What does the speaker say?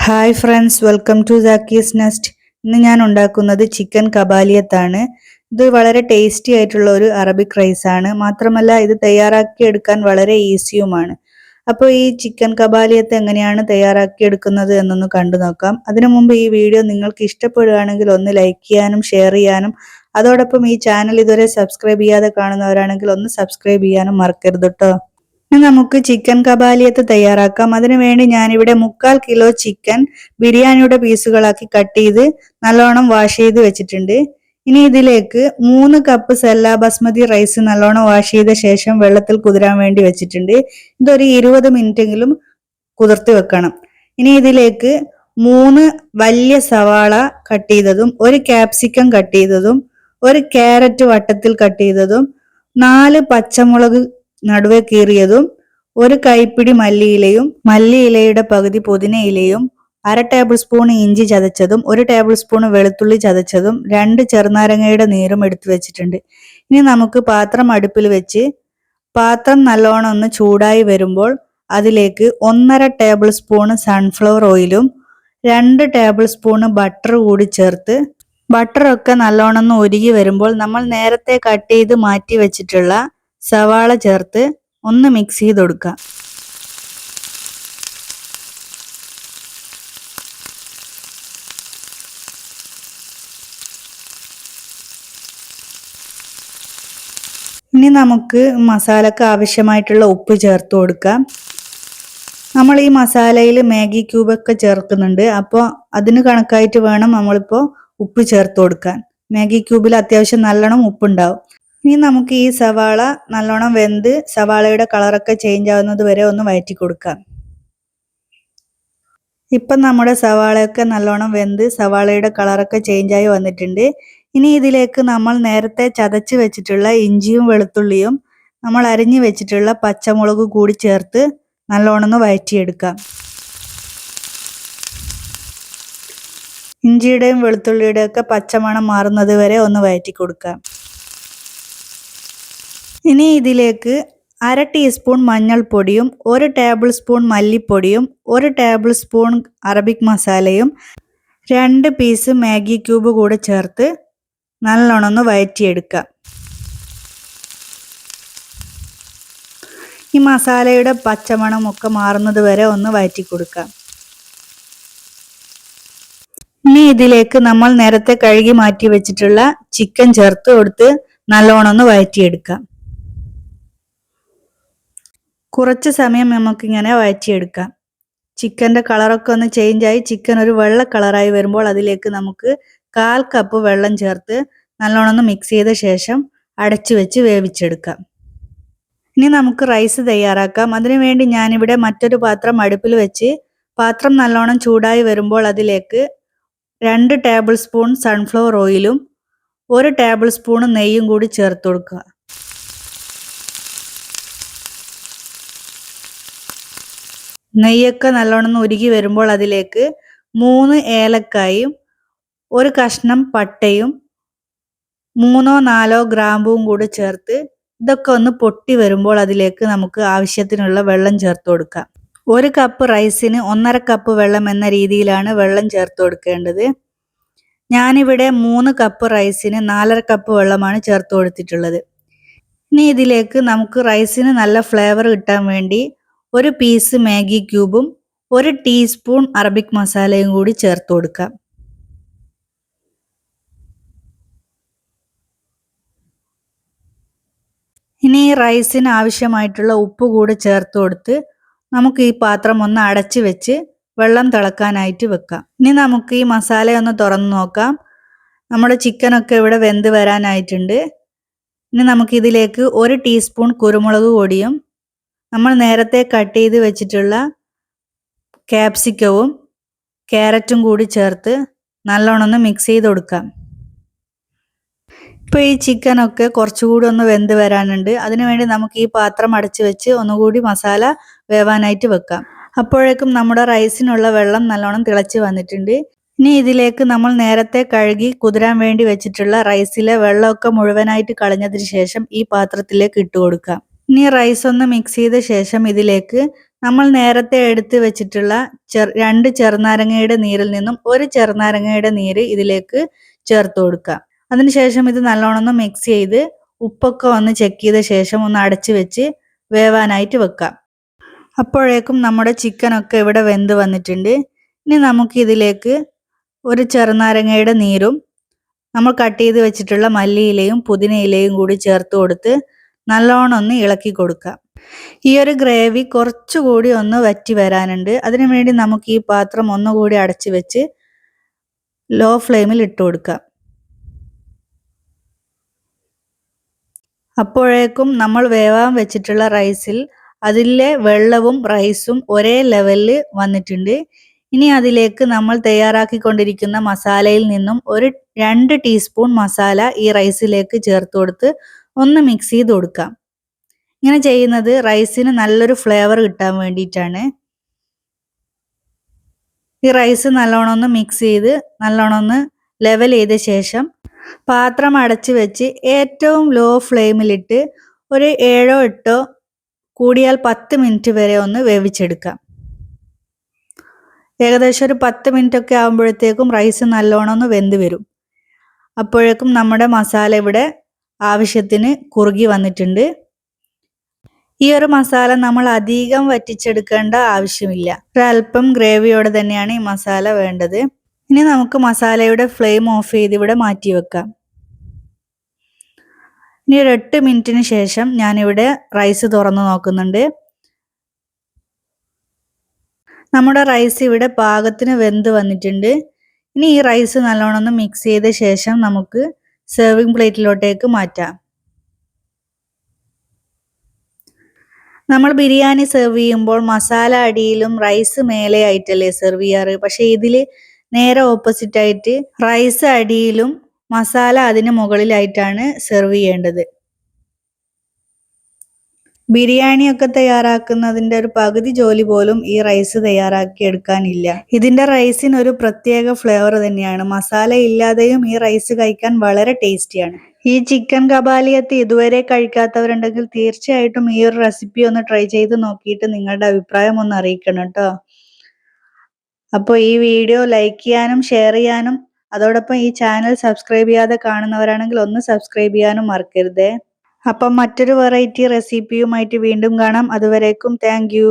Hi friends, welcome to സാക്കീസ് nest. ഇന്ന് ഞാൻ ഉണ്ടാക്കുന്നത് ചിക്കൻ കബാലിയത്താണ്. ഇത് വളരെ ടേസ്റ്റി ആയിട്ടുള്ള ഒരു അറബിക് റൈസ് ആണ്. മാത്രമല്ല ഇത് തയ്യാറാക്കി എടുക്കാൻ വളരെ ഈസിയുമാണ്. അപ്പോൾ ഈ ചിക്കൻ കബാലിയത്ത് എങ്ങനെയാണ് തയ്യാറാക്കി എടുക്കുന്നത് എന്നൊന്ന് കണ്ടു നോക്കാം. അതിനു മുമ്പ് ഈ വീഡിയോ നിങ്ങൾക്ക് ഇഷ്ടപ്പെടുകയാണെങ്കിൽ ഒന്ന് ലൈക്ക് ചെയ്യാനും ഷെയർ ചെയ്യാനും അതോടൊപ്പം ഈ ചാനൽ ഇതുവരെ സബ്സ്ക്രൈബ് ചെയ്യാതെ കാണുന്നവരാണെങ്കിൽ ഒന്ന് സബ്സ്ക്രൈബ് ചെയ്യാനും മറക്കരുത് കേട്ടോ. നമുക്ക് ചിക്കൻ കബാലിയത്ത് തയ്യാറാക്കാം. അതിനുവേണ്ടി ഞാനിവിടെ 3/4 കിലോ ചിക്കൻ ബിരിയാണിയുടെ പീസുകളാക്കി കട്ട് ചെയ്ത് നല്ലോണം വാഷ് ചെയ്ത് വെച്ചിട്ടുണ്ട്. ഇനി ഇതിലേക്ക് 3 കപ്പ് സെല്ല ബസ്മതി റൈസ് നല്ലോണം വാഷ് ചെയ്ത ശേഷം വെള്ളത്തിൽ കുതിരാൻ വേണ്ടി വെച്ചിട്ടുണ്ട്. ഇതൊരു 20 മിനിറ്റെങ്കിലും കുതിർത്ത് വെക്കണം. ഇനി ഇതിലേക്ക് 3 വലിയ സവാള കട്ട് ചെയ്തതും, ഒരു ക്യാപ്സിക്കം കട്ട് ചെയ്തതും, ഒരു ക്യാരറ്റ് വട്ടത്തിൽ കട്ട് ചെയ്തതും, 4 പച്ചമുളക് നടുവെ കീറിയതും, ഒരു കൈപ്പിടി മല്ലിയിലയും, മല്ലിയിലയുടെ പകുതി പുതിനയിലയും, 1/2 ടേബിൾ സ്പൂൺ ഇഞ്ചി ചതച്ചതും, 1 ടേബിൾ സ്പൂൺ വെളുത്തുള്ളി ചതച്ചതും, 2 ചെറുനാരങ്ങയുടെ നീരും എടുത്തു വെച്ചിട്ടുണ്ട്. ഇനി നമുക്ക് പാത്രം അടുപ്പിൽ വെച്ച് പാത്രം നല്ലോണം ഒന്ന് ചൂടായി വരുമ്പോൾ അതിലേക്ക് 1/2 ടേബിൾ സ്പൂൺ സൺഫ്ലവർ ഓയിലും 2 ടേബിൾ സ്പൂൺ ബട്ടർ കൂടി ചേർത്ത് ബട്ടറൊക്കെ നല്ലോണം ഒന്ന് ഉരുകി വരുമ്പോൾ നമ്മൾ നേരത്തെ കട്ട് ചെയ്ത് മാറ്റി വെച്ചിട്ടുള്ള സവാള ചേർത്ത് ഒന്ന് മിക്സ് ചെയ്ത് കൊടുക്കാം. ഇനി നമുക്ക് മസാലക്ക് ആവശ്യമായിട്ടുള്ള ഉപ്പ് ചേർത്ത് കൊടുക്കാം. നമ്മൾ ഈ മസാലയിൽ മാഗി ക്യൂബൊക്കെ ചേർക്കുന്നുണ്ട്. അപ്പോൾ അതിന് കണക്കായിട്ട് വേണം നമ്മളിപ്പോൾ ഉപ്പ് ചേർത്ത് കൊടുക്കാൻ. മാഗി ക്യൂബിൽ അത്യാവശ്യം നല്ലോണം ഉപ്പുണ്ടാവും. ഇനി നമുക്ക് ഈ സവാള നല്ലോണം വെന്ത് സവാളയുടെ കളറൊക്കെ ചേഞ്ച് ആവുന്നത് വരെ ഒന്ന് വഴറ്റി കൊടുക്കാം. ഇപ്പം നമ്മുടെ സവാളയൊക്കെ നല്ലോണം വെന്ത് സവാളയുടെ കളറൊക്കെ ചേഞ്ച് ആയി വന്നിട്ടുണ്ട്. ഇനി ഇതിലേക്ക് നമ്മൾ നേരത്തെ ചതച്ച് വെച്ചിട്ടുള്ള ഇഞ്ചിയും വെളുത്തുള്ളിയും നമ്മൾ അരിഞ്ഞു വെച്ചിട്ടുള്ള പച്ചമുളക് കൂടി ചേർത്ത് നല്ലോണം ഒന്ന് വഴറ്റിയെടുക്കാം. ഇഞ്ചിയുടെയും വെളുത്തുള്ളിയുടെയും ഒക്കെ പച്ചമണം മാറുന്നത് വരെ ഒന്ന് വഴറ്റി കൊടുക്കാം. ഇനി ഇതിലേക്ക് 1/2 ടീസ്പൂൺ മഞ്ഞൾപ്പൊടിയും, 1 ടേബിൾ സ്പൂൺ മല്ലിപ്പൊടിയും, 1 ടേബിൾ സ്പൂൺ അറബിക് മസാലയും, 2 പീസ് മാഗി ക്യൂബ് കൂടെ ചേർത്ത് നല്ലോണം ഒന്ന് വഴറ്റിയെടുക്കാം. ഈ മസാലയുടെ പച്ചമണം ഒക്കെ മാറുന്നത് വരെ ഒന്ന് വഴറ്റി കൊടുക്കാം. ഇനി ഇതിലേക്ക് നമ്മൾ നേരത്തെ കഴുകി മാറ്റി വെച്ചിട്ടുള്ള ചിക്കൻ ചേർത്ത് കൊടുത്ത് നല്ലോണം ഒന്ന് വഴറ്റിയെടുക്കാം. കുറച്ച് സമയം നമുക്കിങ്ങനെ വഴറ്റിയെടുക്കാം. ചിക്കൻ്റെ കളറൊക്കെ ഒന്ന് ചേഞ്ചായി ചിക്കൻ ഒരു വെള്ള കളറായി വരുമ്പോൾ അതിലേക്ക് നമുക്ക് 1/4 കപ്പ് വെള്ളം ചേർത്ത് നല്ലോണം ഒന്ന് മിക്സ് ചെയ്ത ശേഷം അടച്ചു വെച്ച് വേവിച്ചെടുക്കാം. ഇനി നമുക്ക് റൈസ് തയ്യാറാക്കാം. അതിനുവേണ്ടി ഞാനിവിടെ മറ്റൊരു പാത്രം അടുപ്പിൽ വെച്ച് പാത്രം നല്ലോണം ചൂടായി വരുമ്പോൾ അതിലേക്ക് 2 ടേബിൾ സ്പൂൺ സൺഫ്ലവർ ഓയിലും 1 ടേബിൾ സ്പൂൺ നെയ്യും കൂടി ചേർത്ത് കൊടുക്കുക. നെയ്യൊക്കെ നല്ലോണം ഉരുകി വരുമ്പോൾ അതിലേക്ക് 3 ഏലക്കായും 1 കഷ്ണം പട്ടയും 3-4 ഗ്രാമ്പുവും കൂടി ചേർത്ത് ഇതൊക്കെ ഒന്ന് പൊട്ടി വരുമ്പോൾ അതിലേക്ക് നമുക്ക് ആവശ്യത്തിനുള്ള വെള്ളം ചേർത്ത് കൊടുക്കാം. 1 കപ്പ് റൈസിന് 1/2 കപ്പ് വെള്ളം എന്ന രീതിയിലാണ് വെള്ളം ചേർത്ത് കൊടുക്കേണ്ടത്. ഞാനിവിടെ 3 കപ്പ് റൈസിന് 4.5 കപ്പ് വെള്ളമാണ് ചേർത്ത് കൊടുത്തിട്ടുള്ളത്. ഇനി ഇതിലേക്ക് നമുക്ക് റൈസിന് നല്ല ഫ്ലേവർ കിട്ടാൻ വേണ്ടി 1 പീസ് മാഗി ക്യൂബും 1 ടീസ്പൂൺ അറബിക് മസാലയും കൂടി ചേർത്ത് കൊടുക്കാം. ഇനി ഈ റൈസിന് ആവശ്യമായിട്ടുള്ള ഉപ്പ് കൂടി ചേർത്ത് കൊടുത്ത് നമുക്ക് ഈ പാത്രം ഒന്ന് അടച്ചു വെച്ച് വെള്ളം തിളക്കാനായിട്ട് വെക്കാം. ഇനി നമുക്ക് ഈ മസാല ഒന്ന് തുറന്ന് നോക്കാം. നമ്മുടെ ചിക്കനൊക്കെ ഇവിടെ വെന്ത് വരാനായിട്ടുണ്ട്. ഇനി നമുക്കിതിലേക്ക് 1 ടീസ്പൂൺ കുരുമുളക് പൊടിയും നമ്മൾ നേരത്തെ കട്ട് ചെയ്ത് വെച്ചിട്ടുള്ള ക്യാപ്സിക്കവും ക്യാരറ്റും കൂടി ചേർത്ത് നല്ലോണം ഒന്ന് മിക്സ് ചെയ്ത് കൊടുക്കാം. ഇപ്പോൾ ഈ ചിക്കനൊക്കെ കുറച്ചുകൂടി ഒന്ന് വെന്ത് വരാനുണ്ട്. അതിനുവേണ്ടി നമുക്ക് ഈ പാത്രം അടച്ചു വെച്ച് ഒന്നുകൂടി മസാല വേവാനായിട്ട് വെക്കാം. അപ്പോഴേക്കും നമ്മുടെ റൈസിനുള്ള വെള്ളം നല്ലോണം തിളച്ച് വന്നിട്ടുണ്ട്. ഇനി ഇതിലേക്ക് നമ്മൾ നേരത്തെ കഴുകി കുതിരാൻ വേണ്ടി വെച്ചിട്ടുള്ള റൈസിലെ വെള്ളമൊക്കെ മുഴുവനായിട്ട് കളഞ്ഞതിന് ശേഷം ഈ പാത്രത്തിലേക്ക് ഇട്ട് കൊടുക്കാം. ഇനി റൈസ് ഒന്ന് മിക്സ് ചെയ്ത ശേഷം ഇതിലേക്ക് നമ്മൾ നേരത്തെ എടുത്ത് വെച്ചിട്ടുള്ള 2 ചെറുനാരങ്ങയുടെ നീരിൽ നിന്നും 1 ചെറുനാരങ്ങയുടെ നീര് ഇതിലേക്ക് ചേർത്ത് കൊടുക്കാം. അതിനുശേഷം ഇത് നല്ലോണം ഒന്ന് മിക്സ് ചെയ്ത് ഉപ്പൊക്കെ ഒന്ന് ചെക്ക് ചെയ്ത ശേഷം ഒന്ന് അടച്ചു വെച്ച് വേവാനായിട്ട് വെക്കാം. അപ്പോഴേക്കും നമ്മുടെ ചിക്കനൊക്കെ ഇവിടെ വെന്ത് വന്നിട്ടുണ്ട്. ഇനി നമുക്ക് ഇതിലേക്ക് 1 ചെറുനാരങ്ങയുടെ നീരും നമ്മൾ കട്ട് ചെയ്ത് വെച്ചിട്ടുള്ള മല്ലിയിലയും പുതിനയിലയും കൂടി ചേർത്ത് കൊടുത്ത് നല്ലോണം ഒന്ന് ഇളക്കി കൊടുക്കാം. ഈ ഒരു ഗ്രേവി കുറച്ചുകൂടി ഒന്ന് വറ്റി വരാനുണ്ട്. അതിനു വേണ്ടി നമുക്ക് ഈ പാത്രം ഒന്നുകൂടി അടച്ചു വെച്ച് ലോ ഫ്ലെയിമിൽ ഇട്ട് കൊടുക്കാം. അപ്പോഴേക്കും നമ്മൾ വേവാൻ വെച്ചിട്ടുള്ള റൈസിൽ അതിലെ വെള്ളവും റൈസും ഒരേ ലെവലിൽ വന്നിട്ടുണ്ട്. ഇനി അതിലേക്ക് നമ്മൾ തയ്യാറാക്കിക്കൊണ്ടിരിക്കുന്ന മസാലയിൽ നിന്നും 2 ടീസ്പൂൺ മസാല ഈ റൈസിലേക്ക് ചേർത്ത് കൊടുത്ത് ഒന്ന് മിക്സ് ചെയ്ത് കൊടുക്കാം. ഇങ്ങനെ ചെയ്യുന്നത് റൈസിന് നല്ലൊരു ഫ്ലേവർ കിട്ടാൻ വേണ്ടിയിട്ടാണ്. ഈ റൈസ് നല്ലോണം ഒന്ന് മിക്സ് ചെയ്ത് നല്ലോണം ഒന്ന് ലെവൽ ചെയ്ത ശേഷം പാത്രം അടച്ചു വെച്ച് ഏറ്റവും ലോ ഫ്ലെയിമിലിട്ട് ഒരു 7-8 കൂടിയാൽ 10 മിനിറ്റ് വരെ ഒന്ന് വേവിച്ചെടുക്കാം. ഏകദേശം ഒരു 10 മിനിറ്റ് ഒക്കെ ആകുമ്പോഴത്തേക്കും റൈസ് നല്ലോണം ഒന്ന് വെന്ത് വരും. അപ്പോഴേക്കും നമ്മുടെ മസാല ഇവിടെ ആവശ്യത്തിന് കുറുകി വന്നിട്ടുണ്ട്. ഈ ഒരു മസാല നമ്മൾ അധികം വറ്റിച്ചെടുക്കേണ്ട ആവശ്യമില്ല. ഒരല്പം ഗ്രേവിയോടെ തന്നെയാണ് ഈ മസാല വേണ്ടത്. ഇനി നമുക്ക് മസാലയുടെ ഫ്ലെയിം ഓഫ് ചെയ്ത് ഇവിടെ മാറ്റി വെക്കാം. ഇനി ഒരു 8 മിനിറ്റിന് ശേഷം ഞാനിവിടെ റൈസ് തുറന്നു നോക്കുന്നുണ്ട്. നമ്മുടെ റൈസ് ഇവിടെ പാകത്തിന് വെന്ത് വന്നിട്ടുണ്ട്. ഇനി ഈ റൈസ് നല്ലോണം ഒന്ന് മിക്സ് ചെയ്ത ശേഷം നമുക്ക് സെർവിങ് പ്ലേറ്റിലോട്ടേക്ക് മാറ്റാം. നമ്മൾ ബിരിയാണി സെർവ് ചെയ്യുമ്പോൾ മസാല അടിയിലും റൈസ് മേലെ ആയിട്ടല്ലേ സെർവ് ചെയ്യാറ്. പക്ഷെ ഇതിൽ നേരെ ഓപ്പോസിറ്റ് ആയിട്ട് റൈസ് അടിയിലും മസാല അതിന് മുകളിലായിട്ടാണ് സെർവ് ചെയ്യേണ്ടത്. ബിരിയാണിയൊക്കെ തയ്യാറാക്കുന്നതിൻ്റെ ഒരു പകുതി ജോലി പോലും ഈ റൈസ് തയ്യാറാക്കി എടുക്കാനില്ല. ഇതിൻ്റെ റൈസിന് ഒരു പ്രത്യേക ഫ്ലേവർ തന്നെയാണ്. മസാല ഇല്ലാതെയും ഈ റൈസ് കഴിക്കാൻ വളരെ ടേസ്റ്റിയാണ്. ഈ ചിക്കൻ കബാലിയത്ത് ഇതുവരെ കഴിക്കാത്തവരുണ്ടെങ്കിൽ തീർച്ചയായിട്ടും ഈ ഒരു റെസിപ്പി ഒന്ന് ട്രൈ ചെയ്ത് നോക്കിയിട്ട് നിങ്ങളുടെ അഭിപ്രായം ഒന്ന് അറിയിക്കണം കേട്ടോ. അപ്പോൾ ഈ വീഡിയോ ലൈക്ക് ചെയ്യാനും ഷെയർ ചെയ്യാനും അതോടൊപ്പം ഈ ചാനൽ സബ്സ്ക്രൈബ് ചെയ്യാതെ കാണുന്നവരാണെങ്കിൽ ഒന്ന് സബ്സ്ക്രൈബ് ചെയ്യാനും മറക്കരുതേ. അപ്പം മറ്റൊരു വെറൈറ്റി റെസിപ്പിയുമായിട്ട് വീണ്ടും കാണാം. അതുവരേക്കും താങ്ക് യു.